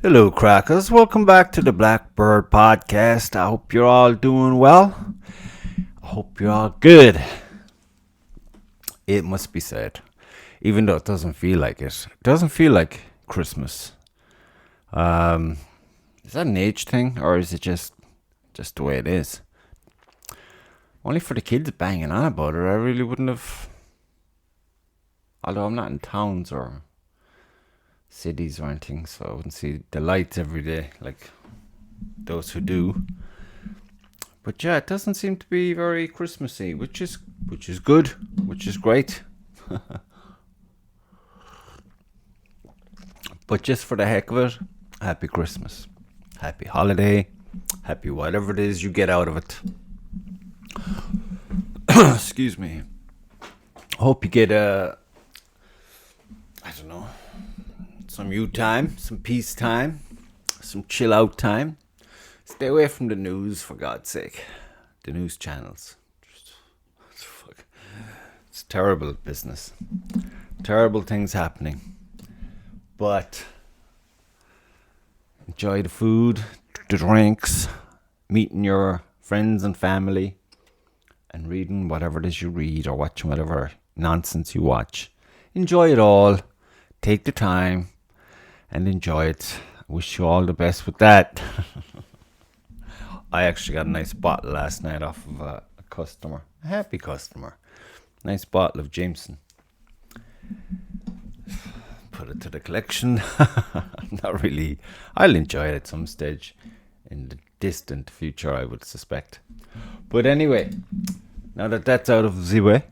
Hello, crackers. Welcome back to the Blackbird podcast. I hope you're all doing well. I hope you're all good. It must be said, even though it doesn't feel like it doesn't feel like Christmas. Um, is that an age thing, or is it just the way it is? Only for the kids banging on about it, I really wouldn't have. Although I'm not in towns or cities or anything, so I wouldn't see the lights every day like those who do. But yeah, it doesn't seem to be very Christmassy, which is good, which is great. But just for the heck of it, happy Christmas, happy holiday, happy whatever it is you get out of it. Excuse me. Hope you get I don't know, some you time, some peace time, some chill out time. Stay away from the news, for God's sake. The news channels. It's terrible business. Terrible things happening. But enjoy the food, the drinks, meeting your friends and family, and reading whatever it is you read or watching whatever nonsense you watch. Enjoy it all. Take the time and enjoy it. Wish you all the best with that. I actually got a nice bottle last night off of a customer. A happy customer. Nice bottle of Jameson. Put it to the collection. Not really. I'll enjoy it at some stage in the distant future, I would suspect. But anyway, now that that's out of the way,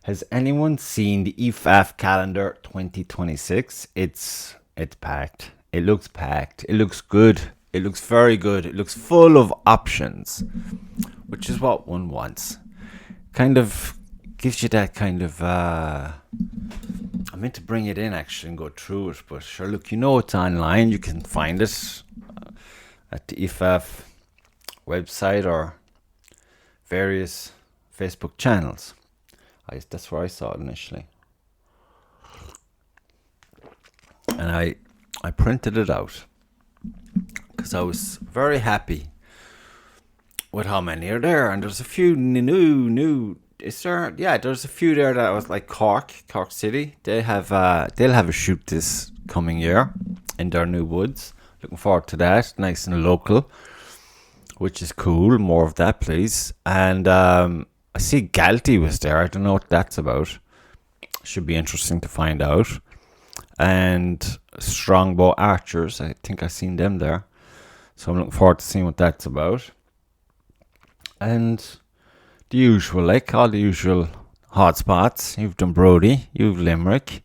has anyone seen the IFAF calendar 2026? It's packed. It looks packed. It looks good. It looks very good. It looks full of options, which is what one wants. Kind of gives you that kind of. I meant to bring it in actually and go through it, but sure, look, it's online. You can find it at the IFAF website or various Facebook channels. That's where I saw it initially. And I printed it out because I was very happy with how many are there. And there's a few new. Is there? Yeah, there's a few there that was like Cork City. They'll have a shoot this coming year in their new woods. Looking forward to that. Nice and local, which is cool. More of that, please. And I see Galty was there. I don't know what that's about. Should be interesting to find out. And Strongbow Archers. I think I've seen them there. So I'm looking forward to seeing what that's about. And the usual, like all the usual hotspots. You've Dunbrody, you've Limerick,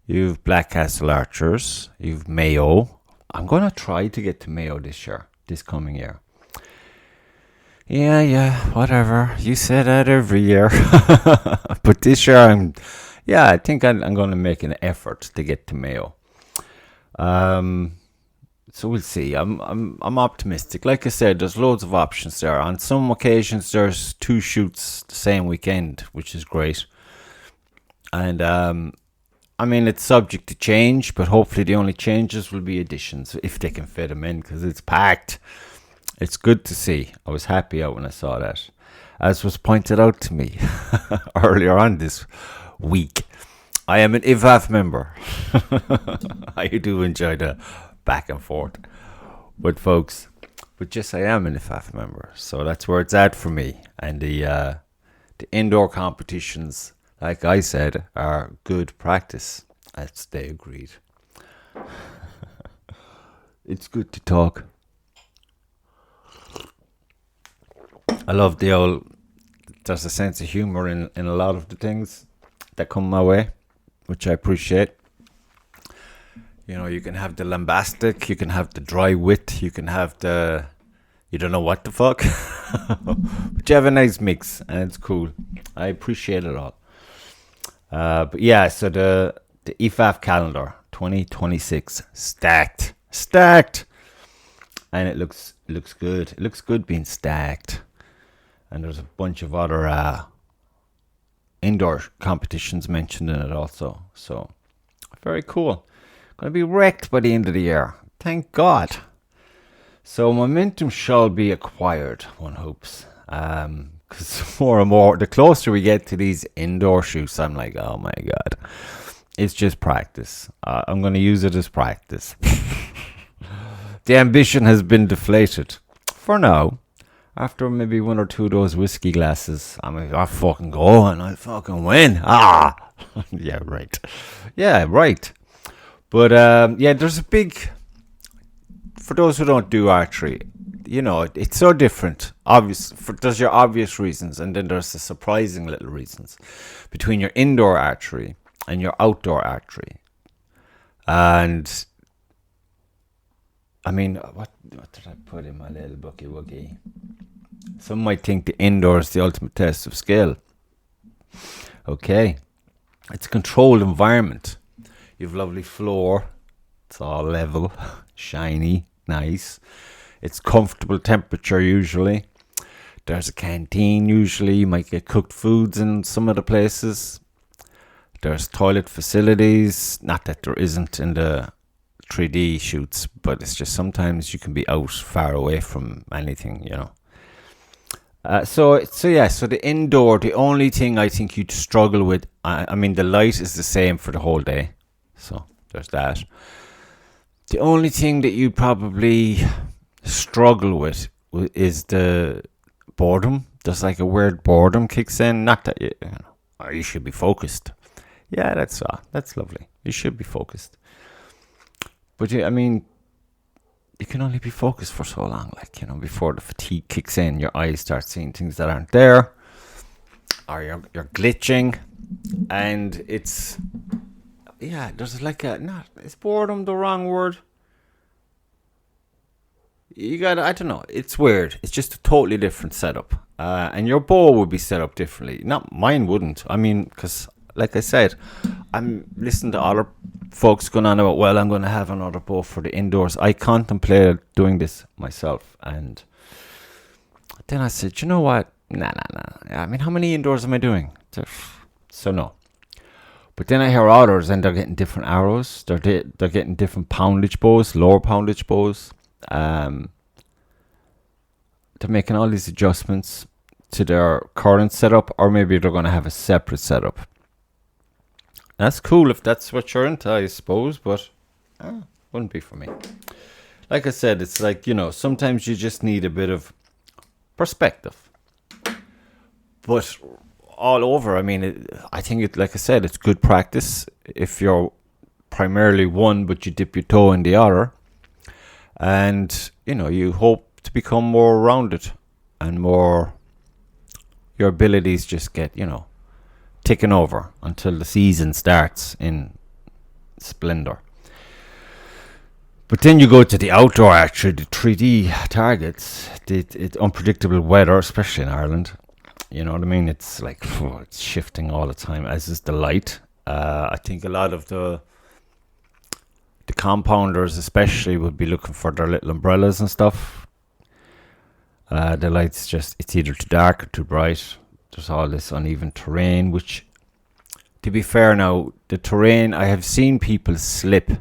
you've Blackcastle Archers, you've Mayo. I'm going to try to get to Mayo this coming year. Yeah, whatever. You say that every year. But this year I think I'm going to make an effort to get to Mayo. So we'll see. I'm optimistic. Like I said, there's loads of options there. On some occasions, there's 2 shoots the same weekend, which is great. And it's subject to change, but hopefully the only changes will be additions if they can fit them in, because it's packed. It's good to see. I was happy out when I saw that, as was pointed out to me earlier on this week. I am an IFAF member. I do enjoy the back and forth with folks, but yes, I am an IFAF member, so that's where it's at for me. And the indoor competitions, like I said, are good practice, as they agreed. It's good to talk. I love there's a sense of humor in a lot of the things that come my way, which I appreciate. You can have the lambastic, you can have the dry wit, you can have you don't know what the fuck. But you have a nice mix, and it's cool. I appreciate it all. But yeah, so the IFAF calendar 2026 stacked, and it looks good. It looks good being stacked. And there's a bunch of other indoor competitions mentioned in it also. So, very cool. Going to be wrecked by the end of the year. Thank God. So momentum shall be acquired, one hopes. Because more and more, the closer we get to these indoor shoots, I'm like, oh my God. It's just practice. I'm going to use it as practice. The ambition has been deflated. For now. After maybe one or two of those whiskey glasses, I'm like, I'll fucking go and I'll fucking win. Yeah, right. Yeah, right. But yeah, there's a big, for those who don't do archery, it's so different. There's your obvious reasons, and then there's the surprising little reasons between your indoor archery and your outdoor archery. And I mean, what did I put in my little bookie woogie? Some might think the indoor is the ultimate test of skill. Okay. It's a controlled environment. You've lovely floor. It's all level, shiny, nice. It's comfortable temperature usually. There's a canteen usually. You might get cooked foods in some of the places. There's toilet facilities. Not that there isn't in the 3D shoots, but it's just sometimes you can be out far away from anything, So the indoor, the only thing I think you'd struggle with, I mean, the light is the same for the whole day. So there's that. The only thing that you probably struggle with is the boredom. There's like a weird boredom kicks in. Not that you should be focused. Yeah, that's lovely. You should be focused. But I mean, you can only be focused for so long, before the fatigue kicks in, your eyes start seeing things that aren't there, or you're glitching, and it's, there's like is boredom the wrong word? I don't know, it's weird. It's just a totally different setup, and your bow would be set up differently. Not mine wouldn't. I mean, because like I said, I'm listening to other folks going on about, well, I'm going to have another bow for the indoors. I contemplated doing this myself, and then I said, you know what? Nah. I mean, how many indoors am I doing? So no. But then I hear others, and they're getting different arrows. They're getting different poundage bows, lower poundage bows. They're making all these adjustments to their current setup, or maybe they're going to have a separate setup. That's cool if that's what you're into, I suppose, but wouldn't be for me. Like I said, it's like, sometimes you just need a bit of perspective. But all over, I mean, I think, like I said, it's good practice if you're primarily one, but you dip your toe in the other. And, you hope to become more rounded and more, your abilities just get, ticking over until the season starts in splendor. But then you go to the outdoor archery, the 3D targets, the unpredictable weather, especially in Ireland. You know what I mean? It's like, it's shifting all the time, as is the light. I think a lot of the compounders especially would be looking for their little umbrellas and stuff. The light's it's either too dark or too bright. There's all this uneven terrain, which, to be fair now, the terrain, I have seen people slip,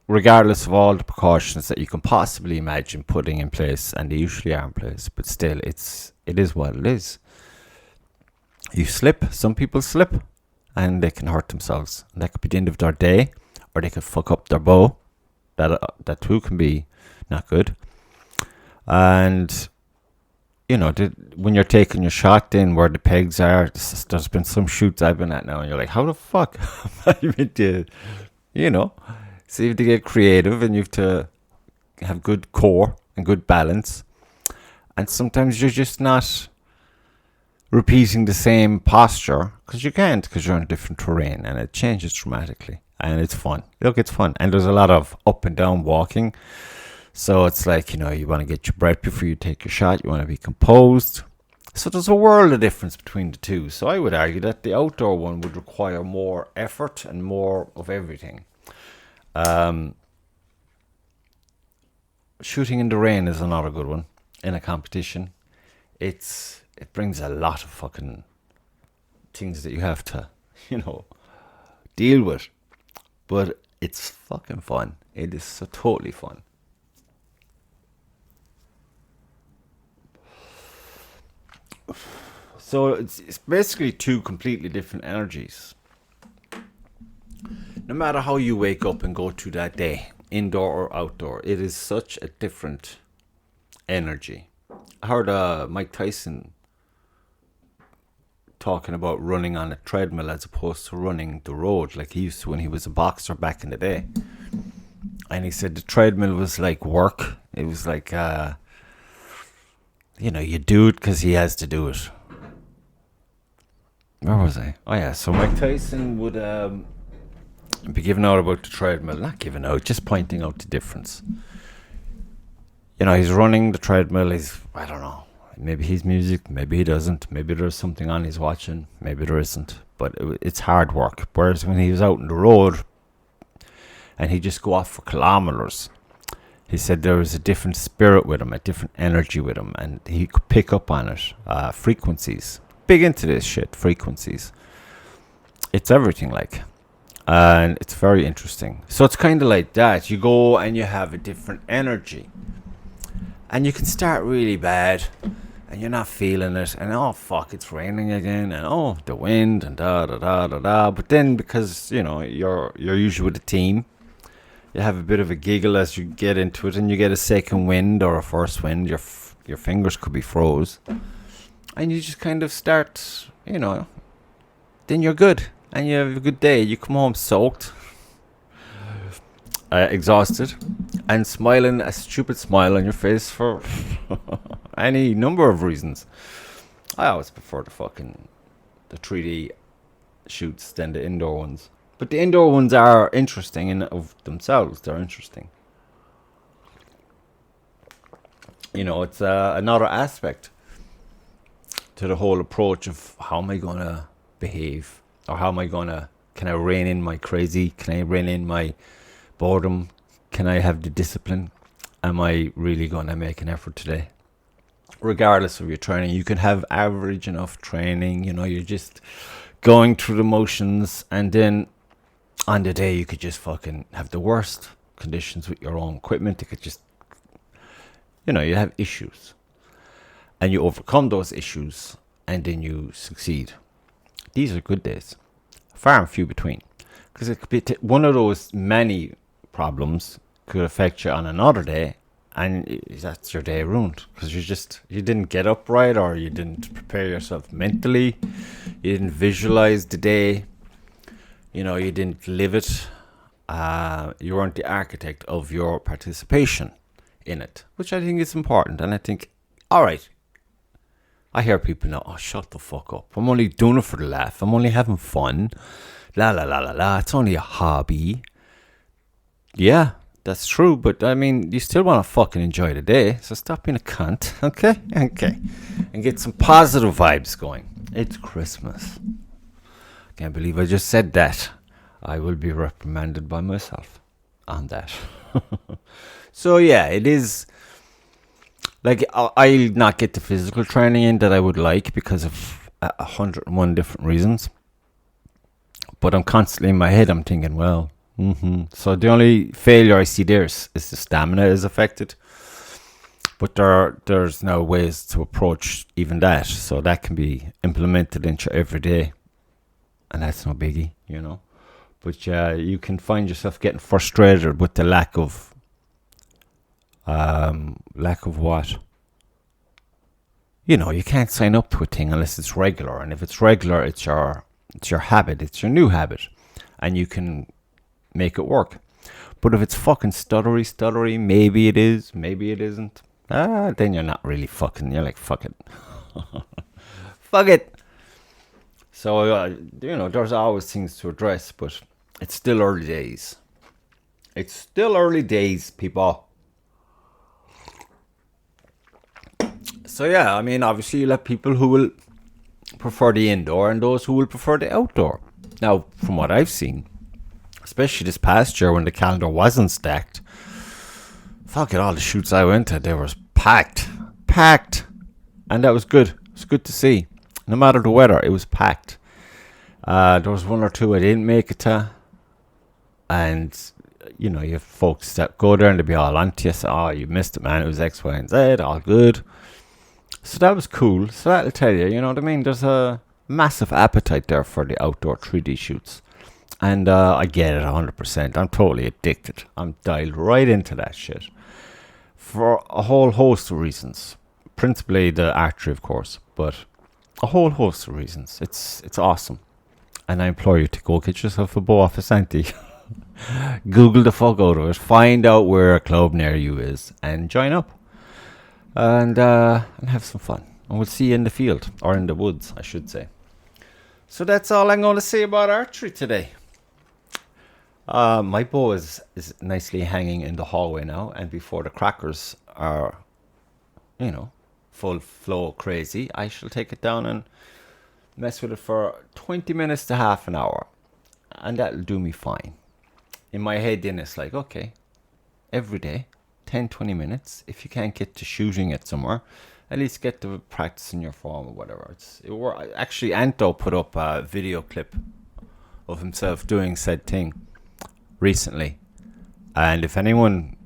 regardless of all the precautions that you can possibly imagine putting in place, and they usually are in place, but still, it is what it is. You slip, some people slip, and they can hurt themselves. That could be the end of their day, or they could fuck up their bow. That too can be not good. And when you're taking your shot in where the pegs are, there's been some shoots I've been at now, and you're like, how the fuck am I meant to, so you have to get creative, and you have to have good core and good balance. And sometimes you're just not repeating the same posture, because you can't, because you're on different terrain, and it changes dramatically. And it's fun. Look, it's fun. And there's a lot of up and down walking. So it's like, you want to get your breath before you take your shot. You want to be composed. So there's a world of difference between the two. So I would argue that the outdoor one would require more effort and more of everything. Shooting in the rain is another good one in a competition. It brings a lot of fucking things that you have to, deal with. But It's fucking fun. It is so totally fun. So it's basically two completely different energies. No matter how you wake up and go through that day, indoor or outdoor, it is such a different energy. I heard Mike Tyson talking about running on a treadmill as opposed to running the road like he used to when he was a boxer back in the day. And he said the treadmill was like work. It was like, you do it because he has to do it. Where was I? Oh yeah, so Mike Tyson would be giving out about the treadmill. Not giving out, just pointing out the difference. He's running the treadmill. I don't know. Maybe he's music, maybe he doesn't. Maybe there's something on he's watching, maybe there isn't. But it's hard work. Whereas when he was out on the road and he'd just go off for kilometers, he said there was a different spirit with him, a different energy with him, and he could pick up on it. Frequencies. Big into this shit, frequencies. It's everything like. And it's very interesting. So it's kind of like that. You go and you have a different energy. And you can start really bad. And you're not feeling it. And oh, fuck, it's raining again. And oh, the wind and da da da da da. But then because, you're usually with a team, you have a bit of a giggle as you get into it. And you get a second wind or a first wind. Your fingers could be froze. And you just kind of start, then you're good. And you have a good day. You come home soaked, exhausted, and smiling a stupid smile on your face for any number of reasons. I always prefer the 3D shoots than the indoor ones. But the indoor ones are interesting in of themselves. They're interesting. It's another aspect to the whole approach of how am I going to behave. Or how am I can I rein in my crazy? Can I rein in my boredom? Can I have the discipline? Am I really going to make an effort today? Regardless of your training, you can have average enough training. You're just going through the motions. And then on the day, you could just fucking have the worst conditions with your own equipment. You could just, you have issues. And you overcome those issues. And then you succeed. These are good days. Far and few between. Because it could be one of those many problems could affect you on another day. And that's your day ruined. Because you didn't get up right. Or you didn't prepare yourself mentally. You didn't visualize the day. You didn't live it. You weren't the architect of your participation in it. Which I think is important. And I think, alright. I hear people now, oh, shut the fuck up. I'm only doing it for the laugh. I'm only having fun. La la la la la. It's only a hobby. Yeah, that's true. But I mean, you still want to fucking enjoy the day. So stop being a cunt. Okay? Okay. And get some positive vibes going. It's Christmas. Can't believe I just said that. I will be reprimanded by myself on that. So yeah, it is. Like, I'll not get the physical training in that I would like because of 101 different reasons. But I'm constantly in my head, I'm thinking, well, So the only failure I see there is the stamina is affected. But there's now ways to approach even that. So that can be implemented into every day. And that's no biggie, But you can find yourself getting frustrated with the lack of what? You can't sign up to a thing unless it's regular. And if it's regular, it's your habit. It's your new habit. And you can make it work. But if it's fucking stuttery, maybe it is, maybe it isn't. Then you're not really fucking. You're like, fuck it. Fuck it. So, there's always things to address. But it's still early days. It's still early days, people. So yeah, I mean, obviously you'll have people who will prefer the indoor and those who will prefer the outdoor. Now, from what I've seen, especially this past year when the calendar wasn't stacked, fuck it, all the shoots I went to, they were packed. And that was good. It was good to see. No matter the weather, it was packed. There was one or two I didn't make it to. And, you know, you have folks that go there and they'll be all onto you. So, oh, you missed it, man. It was X, Y, and Z. All good. So that was cool. So that'll tell you, you know what I mean? There's a massive appetite there for the outdoor 3D shoots. And I get it 100%. I'm totally addicted. I'm dialed right into that shit. For a whole host of reasons. Principally the archery, of course. But a whole host of reasons. It's awesome. And I implore you to go get yourself a bow off a Santi. Google the fuck out of it. Find out where a club near you is. And join up. And have some fun. And we'll see you in the field. Or in the woods, I should say. So that's all I'm going to say about archery today. My bow is nicely hanging in the hallway now. And before the crackers are, you know, full flow crazy, I shall take it down and mess with it for 20 minutes to half an hour. And that'll do me fine. In my head then it's like, okay, every day, 10-20 minutes. If you can't get to shooting it somewhere, at least get to practicing your form or whatever. Actually, Anto put up a video clip of himself doing said thing recently. And if anyone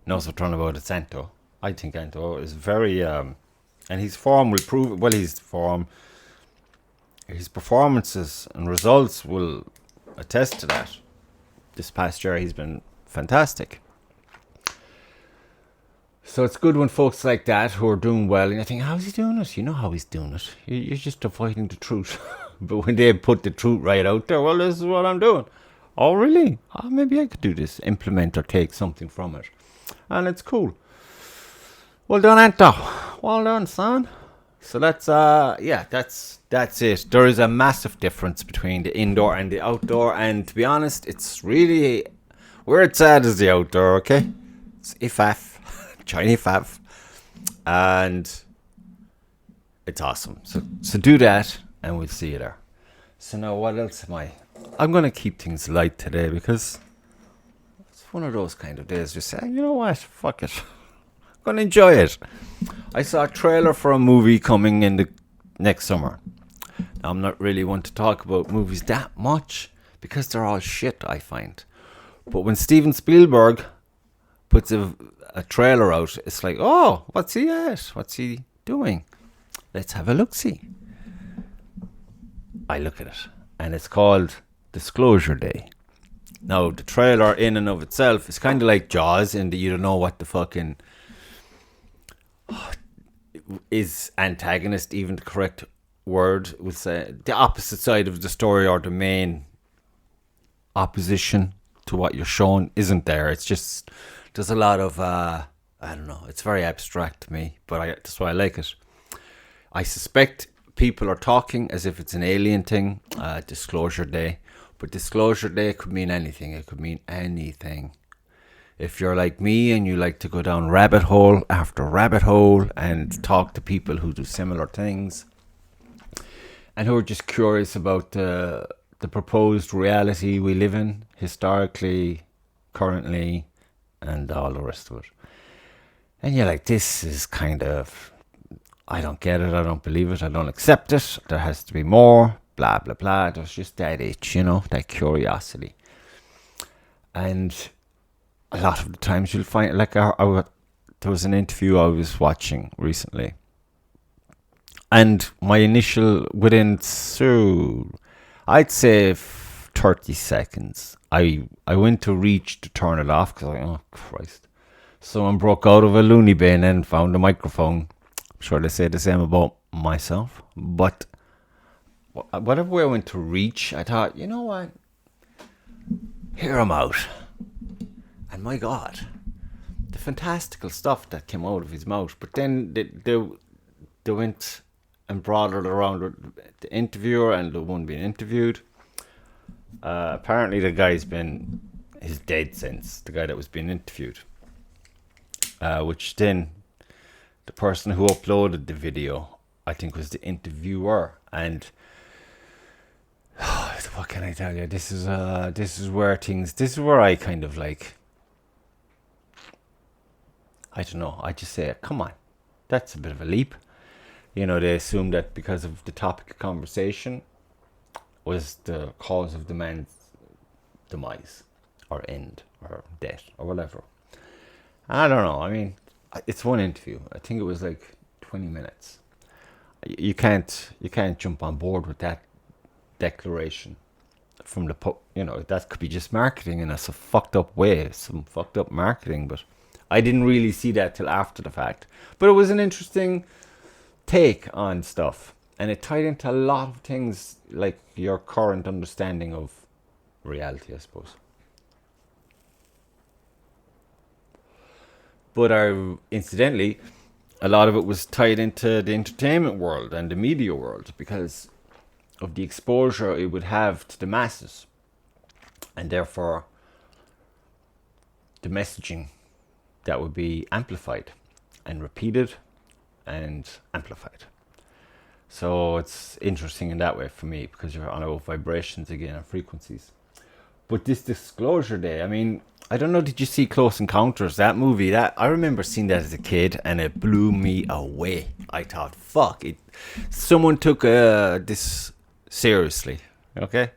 knows what I'm about, it's Anto. I think Anto is very... and his form will prove it. Well, his performances and results will attest to that. This past year, he's been fantastic. So it's good when folks like that who are doing well, and you think, how's he doing it? You know how he's doing it. You're just avoiding the truth. But when they put the truth right out there, well, this is what I'm doing. Oh, really? Oh, maybe I could do this. Implement or take something from it. And it's cool. Well done, Anto. Well done, son. So that's it. There is a massive difference between the indoor and the outdoor, and to be honest, it's really where it's at is the outdoor. Okay, it's IFAF, China IFAF, and it's awesome. So do that, and we'll see you there. So now, what else am I? I'm gonna keep things light today because it's one of those kind of days. Just say, you know what, fuck it. Gonna enjoy it. I saw a trailer for a movie coming in the next summer. Now, I'm not really one to talk about movies that much because they're all shit, I find. But when Steven Spielberg puts a trailer out, it's like, oh, what's he at? What's he doing? Let's have a look-see. I look at it, and it's called Disclosure Day. Now, the trailer in and of itself is kind of like Jaws in that you don't know what the fucking... is antagonist even the correct word? Would say the opposite side of the story or the main opposition to what you're shown isn't there. It's just there's a lot of I don't know. It's very abstract to me, but that's why I like it. I suspect people are talking as if it's an alien thing. Disclosure Day, but Disclosure Day could mean anything. It could mean anything. If you're like me and you like to go down rabbit hole after rabbit hole and talk to people who do similar things and who are just curious about the proposed reality we live in, historically, currently, and all the rest of it. And you're like, this is kind of, I don't get it, I don't believe it, I don't accept it, there has to be more, blah, blah, blah. There's just that itch, you know, that curiosity. And a lot of the times you'll find, like, there was an interview I was watching recently, and my initial, I'd say 30 seconds, I went to reach to turn it off because oh Christ, someone broke out of a loony bin and found a microphone. I'm sure they say the same about myself, but whatever way I went to reach, I thought, you know what, hear him out. And my God, the fantastical stuff that came out of his mouth. But then they went and brought it around the interviewer and the one being interviewed. Apparently the guy's he's dead since, the guy that was being interviewed. Which then, the person who uploaded the video, I think was the interviewer. And what can I tell you? This is where I kind of like, I don't know, I just say, come on, that's a bit of a leap. You know, they assume that because of the topic of conversation was the cause of the man's demise. or end or death or whatever. I don't know. I mean, it's one interview. I think it was like 20 minutes. You can't jump on board with that declaration from the that could be just marketing in a fucked up way, some fucked up marketing. But I didn't really see that till after the fact. But it was an interesting take on stuff, and it tied into a lot of things like your current understanding of reality, I suppose. But incidentally, a lot of it was tied into the entertainment world and the media world because of the exposure it would have to the masses, and therefore the messaging that would be amplified and repeated and amplified. So it's interesting in that way for me because you're on about vibrations again and frequencies. But this Disclosure Day, I mean, I don't know, did you see Close Encounters, that movie? That I remember seeing that as a kid and it blew me away. I thought, fuck it. Someone took this seriously, okay?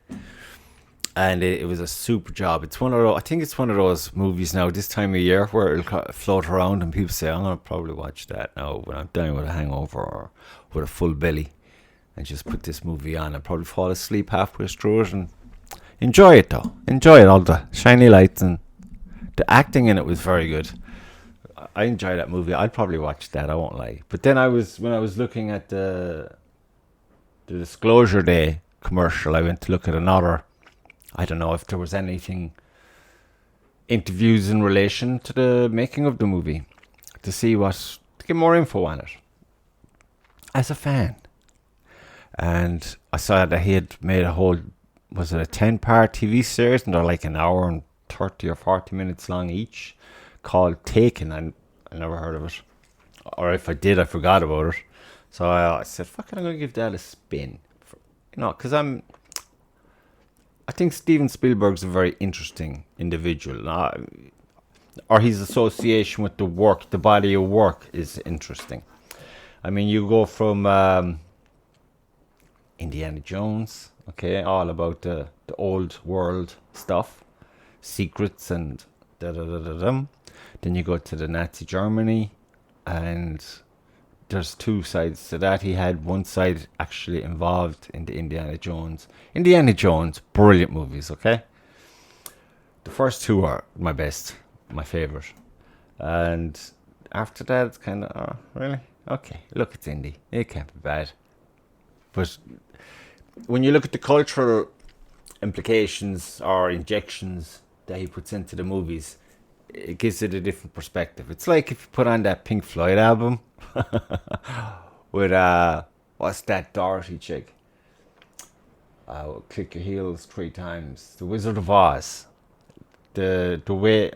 And it was a super job. It's one of those, I think it's one of those movies now this time of year where it'll float around and people say, I'm going to probably watch that now when I'm down with a hangover or with a full belly, and just put this movie on and probably fall asleep halfway through it and enjoy it though. Enjoy it, all the shiny lights, and the acting in it was very good. I enjoyed that movie. I'd probably watch that, I won't lie. But then when I was looking at the Disclosure Day commercial, I went to look at another. I don't know if there was anything, interviews in relation to the making of the movie, to get more info on it. As a fan. And I saw that he had made a whole, was it a 10-part TV series? And they're like an hour and 30 or 40 minutes long each, called Taken. I never heard of it. Or if I did, I forgot about it. So I said, fuck it, I'm going to give that a spin. Because I think Steven Spielberg's a very interesting individual. Or his association with the work, the body of work is interesting. I mean, you go from Indiana Jones, okay, all about the old world stuff, secrets and da-da-da-da-dum. Then you go to the Nazi Germany, and there's two sides to that. He had one side actually involved in the Indiana Jones. Indiana Jones, brilliant movies, okay? The first two are my best, my favourite. And after that, it's kind of, oh, really? Okay, look, it's indie. It can't be bad. But when you look at the cultural implications or injections that he puts into the movies, it gives it a different perspective. It's like if you put on that Pink Floyd album with, what's that Dorothy chick? Click Your Heels 3 times. The Wizard of Oz. The way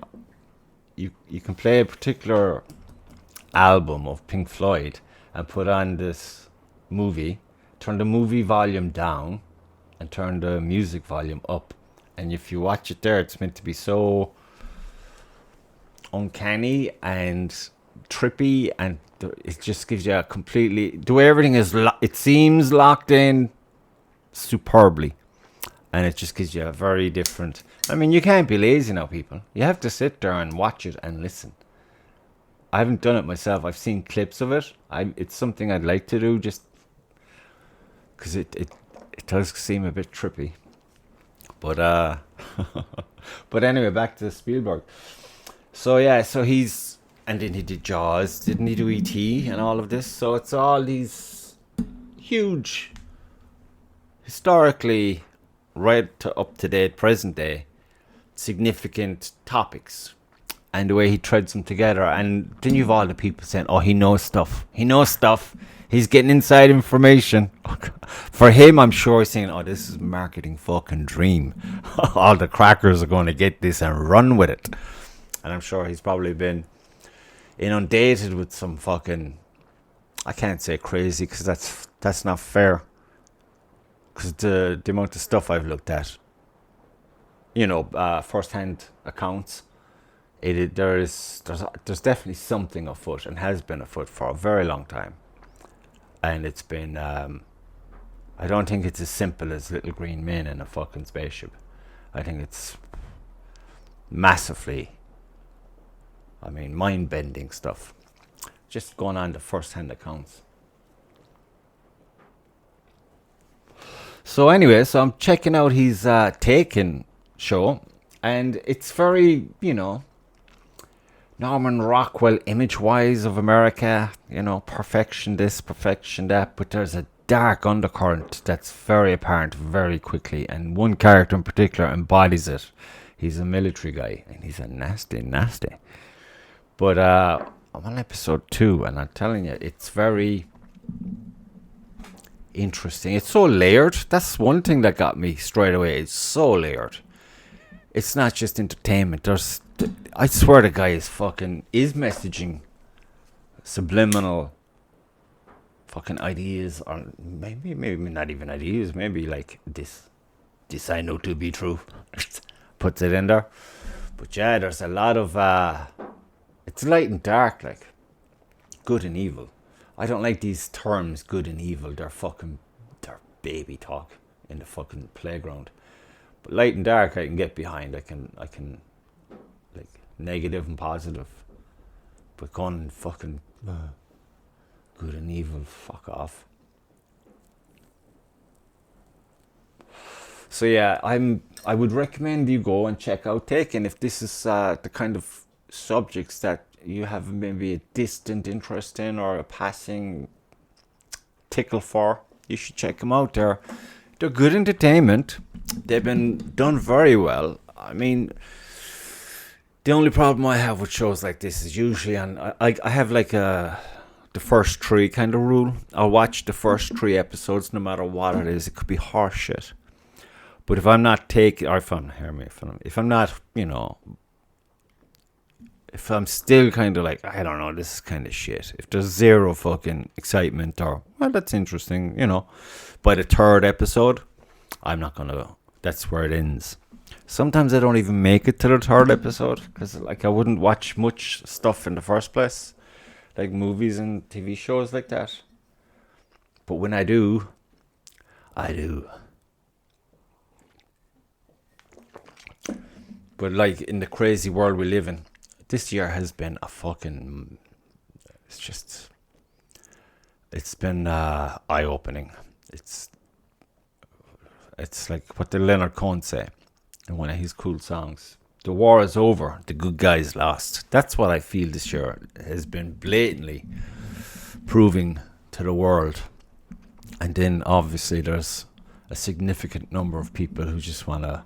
you can play a particular album of Pink Floyd and put on this movie, turn the movie volume down and turn the music volume up, and if you watch it there, it's meant to be so uncanny and trippy, and it just gives you a completely, the way everything is it seems locked in superbly, and it just gives you a very different, I mean, you can't be lazy now, people. You have to sit there and watch it and listen. I haven't done it myself. I've seen clips of it. It's something I'd like to do, just because it does seem a bit trippy. But but anyway, back to Spielberg. So yeah, and then he did Jaws, didn't he do E.T. and all of this? So it's all these huge, historically, right to up to date, present day, significant topics. And the way he treads them together. And then you've all the people saying, oh, he knows stuff. He's getting inside information. For him, I'm sure he's saying, oh, this is marketing fucking dream. All the crackers are going to get this and run with it. And I'm sure he's probably been inundated with some fucking, I can't say crazy because that's not fair. Because the amount of stuff I've looked at, first-hand accounts, there's definitely something afoot and has been afoot for a very long time, and it's been I don't think it's as simple as little green men in a fucking spaceship. I think it's massively, I mean, mind-bending stuff. Just going on the first-hand accounts. So anyway, so I'm checking out his Taken show, and it's very, Norman Rockwell image-wise of America, perfection this, perfection that, but there's a dark undercurrent that's very apparent very quickly, and one character in particular embodies it. He's a military guy, and he's a nasty. But I'm on episode 2, and I'm telling you, it's very interesting. It's so layered. That's one thing that got me straight away. It's so layered. It's not just entertainment. I swear the guy is messaging subliminal fucking ideas, or maybe not even ideas, maybe like this I know to be true. Puts it in there. But yeah, there's a lot of it's light and dark, like good and evil. I don't like these terms, good and evil. They're baby talk in the fucking playground. But light and dark I can get behind. I can like negative and positive. But going fucking good and evil, fuck off. So yeah, I would recommend you go and check out Taken if this is the kind of subjects that you have maybe a distant interest in or a passing tickle for. You should check them out. They're good entertainment. They've been done very well. I mean, the only problem I have with shows like this is usually I have like the first 3 kind of rule. I'll watch the first 3 episodes no matter what it is. It could be horse shit. But if I'm not if I'm still kind of like, I don't know, this is kind of shit. If there's zero fucking excitement or, well, that's interesting, by the 3rd episode, I'm not going to, that's where it ends. Sometimes I don't even make it to the 3rd episode because, like, I wouldn't watch much stuff in the first place, like movies and TV shows like that. But when I do, I do. But like in the crazy world we live in, this year has been a fucking, it's been eye-opening. It's like what did Leonard Cohen say in one of his cool songs. The war is over, the good guys lost. That's what I feel this year has been blatantly proving to the world. And then obviously there's a significant number of people who just want to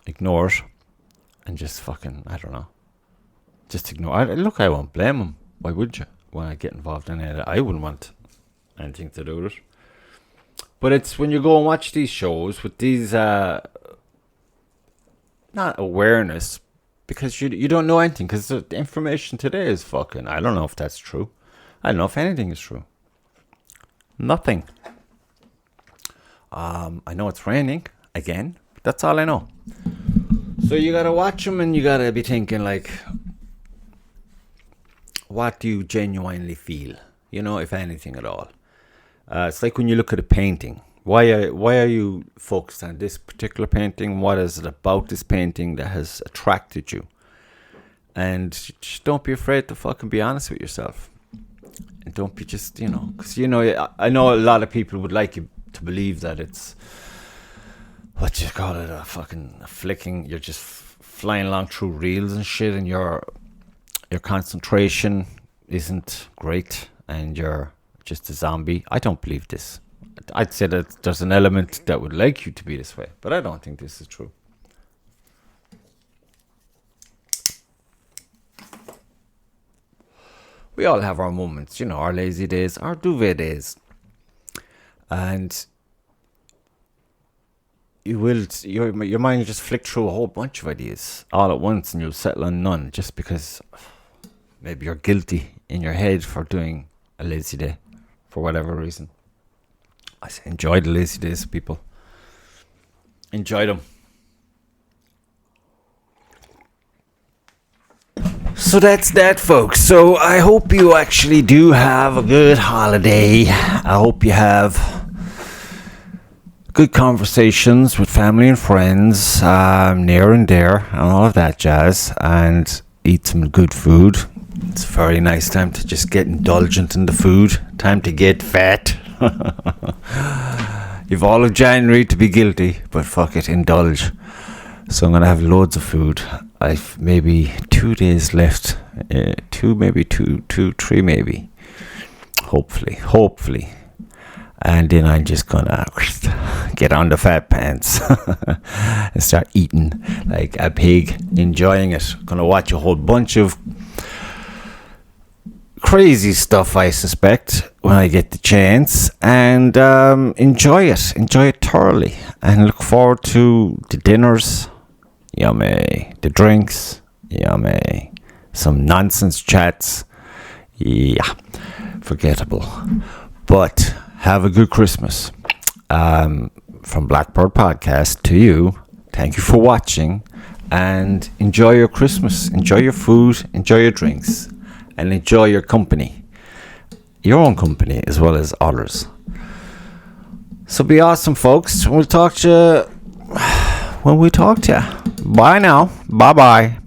ignore it and just fucking, I don't know, just ignore it. Look, I won't blame them. Why would you? When I get involved in it, I wouldn't want anything to do with it. But it's when you go and watch these shows with these not awareness, because you don't know anything, because the information today is fucking, I don't know if that's true. I don't know if anything is true. Nothing. I know it's raining again. That's all I know. So you gotta watch them and you gotta be thinking like, what do you genuinely feel? If anything at all. It's like when you look at a painting. Why are you focused on this particular painting? What is it about this painting that has attracted you? And just don't be afraid to fucking be honest with yourself. And don't be just, because, I know a lot of people would like you to believe that it's, what you call it, a fucking flicking, you're just flying along through reels and shit, and your concentration isn't great, and you're just a zombie. I don't believe this. I'd say that there's an element that would like you to be this way, but I don't think this is true. We all have our moments, our lazy days, our duvet days. And your mind will just flick through a whole bunch of ideas all at once, and you'll settle on none just because maybe you're guilty in your head for doing a lazy day for whatever reason. I say enjoy the lazy days, people. Enjoy them. So that's that, folks. So I hope you actually do have a good holiday. I hope you have good conversations with family and friends, near and dear, and all of that jazz, and eat some good food. It's a very nice time to just get indulgent in the food. Time to get fat. You've all of January to be guilty, but fuck it, indulge. So I'm going to have loads of food. I've maybe 2 days left. 3 maybe. Hopefully. And then I'm just going to get on the fat pants and start eating like a pig, enjoying it. Going to watch a whole bunch of crazy stuff, I suspect, when I get the chance, and enjoy it thoroughly, and look forward to the dinners, yummy, the drinks, yummy, some nonsense chats, yeah, forgettable, but have a good Christmas. From Blackbird Podcast to you, thank you for watching, and enjoy your Christmas, enjoy your food, enjoy your drinks, and enjoy your company, your own company as well as others. So be awesome, folks. We'll talk to you when we talk to you. Bye now. Bye-bye.